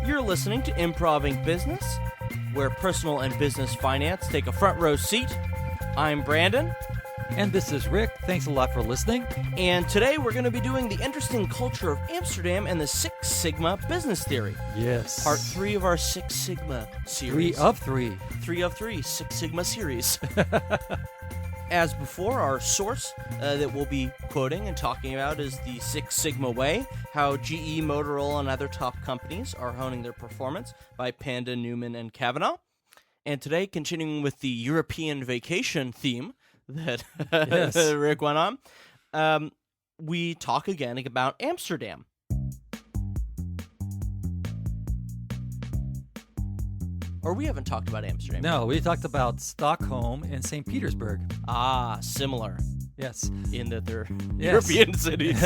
You're listening to Improving Business, where personal and business finance take a front row seat. I'm Brandon. And this is Rick. Thanks a lot for listening. And today we're going to be doing the interesting culture of Amsterdam and the Six Sigma business theory. Yes. Part 3 of our Six Sigma series. 3 of 3. 3 of 3, Six Sigma series. As before, our source that we'll be quoting and talking about is the Six Sigma Way, how GE, Motorola, and other top companies are honing their performance by Panda, Newman, and Kavanaugh. And today, continuing with the European vacation theme that Yes. Rick went on, we talk again about Amsterdam. Or we haven't talked about Amsterdam. No, we talked about Stockholm and St. Petersburg. Similar Yes. in that they're Yes. European cities.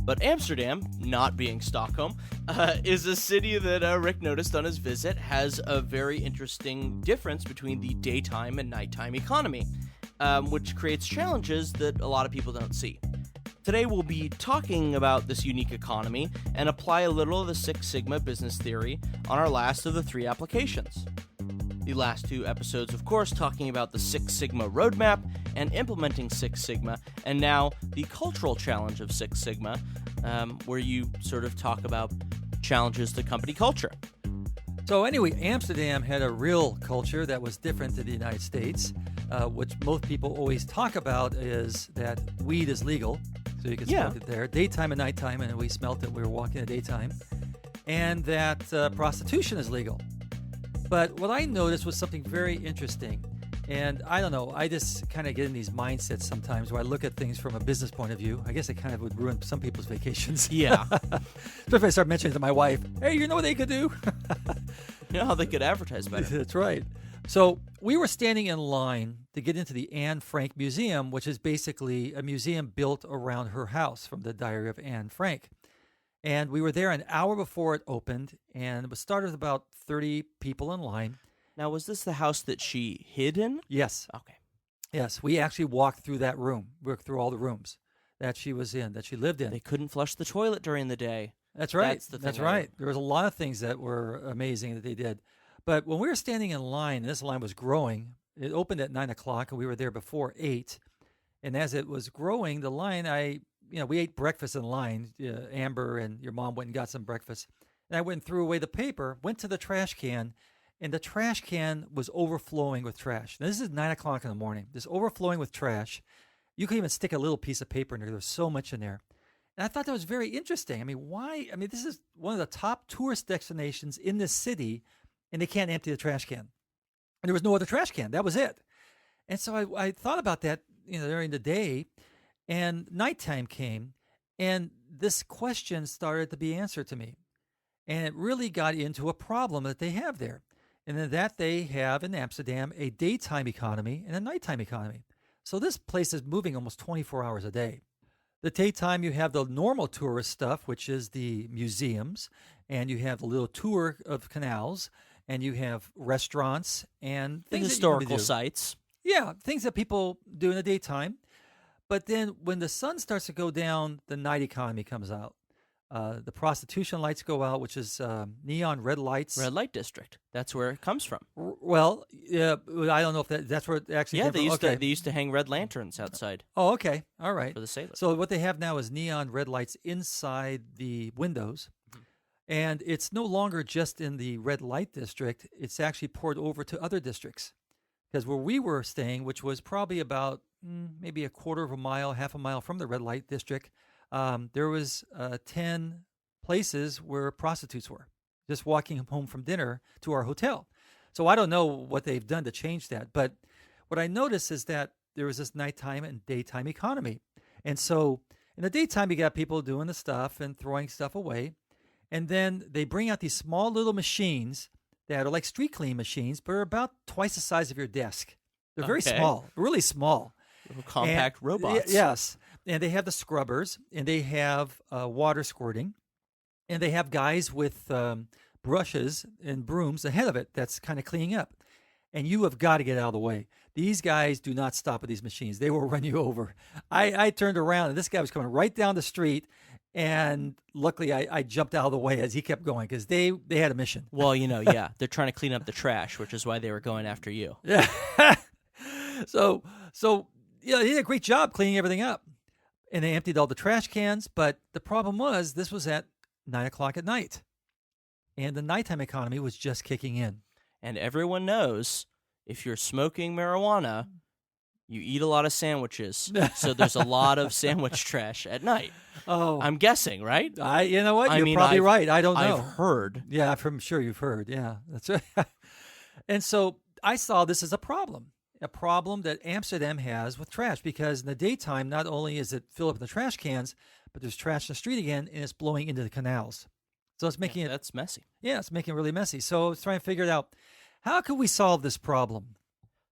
But Amsterdam, not being Stockholm, is a city that Rick noticed on his visit has a very interesting difference between the daytime and nighttime economy, which creates challenges that a lot of people don't see. Today we'll be talking about this unique economy and apply a little of the Six Sigma business theory on our last of the 3 applications. The last 2 episodes, of course, talking about the Six Sigma roadmap and implementing Six Sigma, and now the cultural challenge of Six Sigma, where you sort of talk about challenges to company culture. So anyway, Amsterdam had a real culture that was different to the United States, which most people always talk about is that weed is legal, so you can smoke it there, daytime and nighttime, and we smelt it, we were walking in the daytime, and that prostitution is legal. But what I noticed was something very interesting, and I don't know, I just kind of get in these mindsets sometimes where I look at things from a business point of view. I guess it kind of would ruin some people's vacations. Yeah. Especially if I start mentioning to my wife, hey, you know what they could do? You know how they could advertise better. That's right. So we were standing in line to get into the Anne Frank Museum, which is basically a museum built around her house from the Diary of Anne Frank. And we were there an hour before it opened, and it was started with about 30 people in line. Now, was this the house that she hid in? Yes. Okay. Yes, we actually walked through that room, worked through all the rooms that she was in, that she lived in. They couldn't flush the toilet during the day. That's right. That's the thing That's I right. There was a lot of things that were amazing that they did. But when we were standing in line, and this line was growing, it opened at 9 o'clock, and we were there before 8. And as it was growing, the line, we ate breakfast in line. Amber and your mom went and got some breakfast. And I went and threw away the paper, went to the trash can, and the trash can was overflowing with trash. Now, this is 9 o'clock in the morning. This overflowing with trash. You could even stick a little piece of paper in there. There's so much in there. And I thought that was very interesting. I mean, why? I mean, this is one of the top tourist destinations in this city, and they can't empty the trash can. And there was no other trash can. That was it. And so I thought about that, during the day, and nighttime came, and this question started to be answered to me. And it really got into a problem that they have there. And then that they have in Amsterdam a daytime economy and a nighttime economy. So this place is moving almost 24 hours a day. The daytime, you have the normal tourist stuff, which is the museums, and you have the little tour of canals, and you have restaurants and things historical sites. Yeah, things that people do in the daytime. But then when the sun starts to go down, the night economy comes out. The prostitution lights go out, which is neon red lights. Red light district. That's where it comes from. Well, yeah, I don't know if that's where it actually came from. They used to hang red lanterns outside. Oh, okay. All right. For the sailors. So what they have now is neon red lights inside the windows. Mm-hmm. And it's no longer just in the red light district. It's actually poured over to other districts. Because where we were staying, which was probably about maybe a quarter of a mile, half a mile from the red light district, there was 10 places where prostitutes were, just walking home from dinner to our hotel. So I don't know what they've done to change that. But what I noticed is that there was this nighttime and daytime economy. And so in the daytime, you got people doing the stuff and throwing stuff away. And then they bring out these small little machines that are like street clean machines, but are about twice the size of your desk. They're very small, really small. Little compact robots. Yes. And they have the scrubbers, and they have water squirting, and they have guys with brushes and brooms ahead of it that's kind of cleaning up. And you have got to get out of the way. These guys do not stop at these machines. They will run you over. I turned around, and this guy was coming right down the street, And luckily, I jumped out of the way as he kept going because they had a mission. Well, yeah, they're trying to clean up the trash, which is why they were going after you. Yeah. So yeah, he did a great job cleaning everything up, and they emptied all the trash cans. But the problem was this was at 9:00 at night, and the nighttime economy was just kicking in. And everyone knows if you're smoking marijuana, you eat a lot of sandwiches. So there's a lot of sandwich trash at night. Oh, I'm guessing, right? you know what? I You're mean, probably right. I don't know. I've heard. Yeah, I'm sure you've heard. Yeah, that's right. And so I saw this as a problem that Amsterdam has with trash, because in the daytime, not only is it filled up with the trash cans, but there's trash in the street again, and it's blowing into the canals. So it's making That's messy. Yeah, it's making it really messy. So I was trying to figure it out. How could we solve this problem?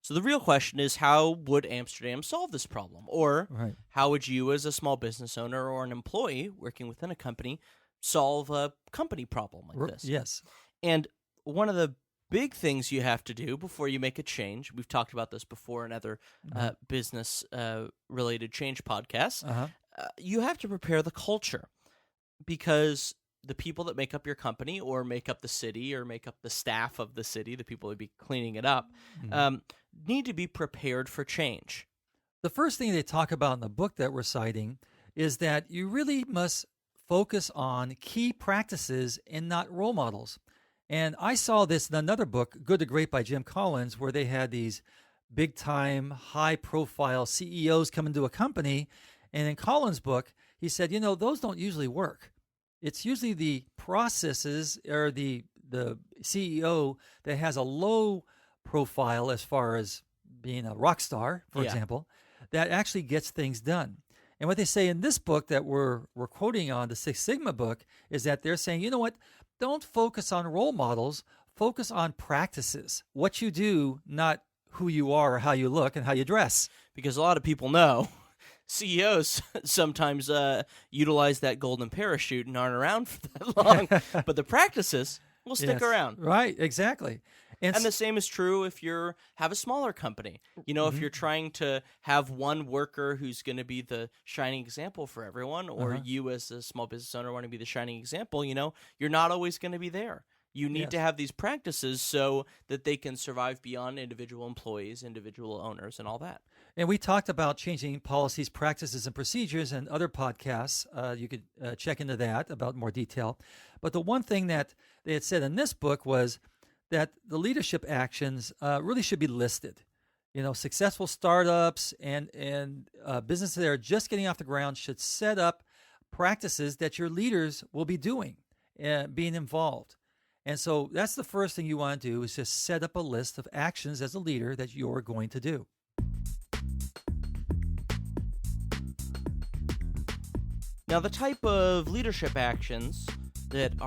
So the real question is, how would Amsterdam solve this problem? Or Right. how would you, as a small business owner or an employee working within a company, solve a company problem like this? Yes. And one of the big things you have to do before you make a change, we've talked about this before in other business-related change podcasts, you have to prepare the culture, because the people that make up your company or make up the city or make up the staff of the city, the people who be cleaning it up, need to be prepared for change. The first thing they talk about in the book that we're citing is that you really must focus on key practices and not role models. And I saw this in another book, Good to Great by Jim Collins, where they had these big-time, high-profile CEOs come into a company. And in Collins' book, he said, those don't usually work. It's usually the processes or the CEO that has a low profile as far as being a rock star, for example, that actually gets things done. And what they say in this book that we're quoting on, the Six Sigma book, is that they're saying, you know what? Don't focus on role models. Focus on practices. What you do, not who you are or how you look and how you dress. Because a lot of people know CEOs sometimes utilize that golden parachute and aren't around for that long, but the practices will stick around. Right, exactly. And the same is true if you have a smaller company. If you're trying to have one worker who's going to be the shining example for everyone, or you as a small business owner want to be the shining example, you're not always going to be there. You need to have these practices so that they can survive beyond individual employees, individual owners, and all that. And we talked about changing policies, practices, and procedures in other podcasts. You could check into that about more detail. But the one thing that they had said in this book was that the leadership actions really should be listed. Successful startups and businesses that are just getting off the ground should set up practices that your leaders will be doing, being involved. And so that's the first thing you want to do, is just set up a list of actions as a leader that you're going to do. Now, the type of leadership actions that are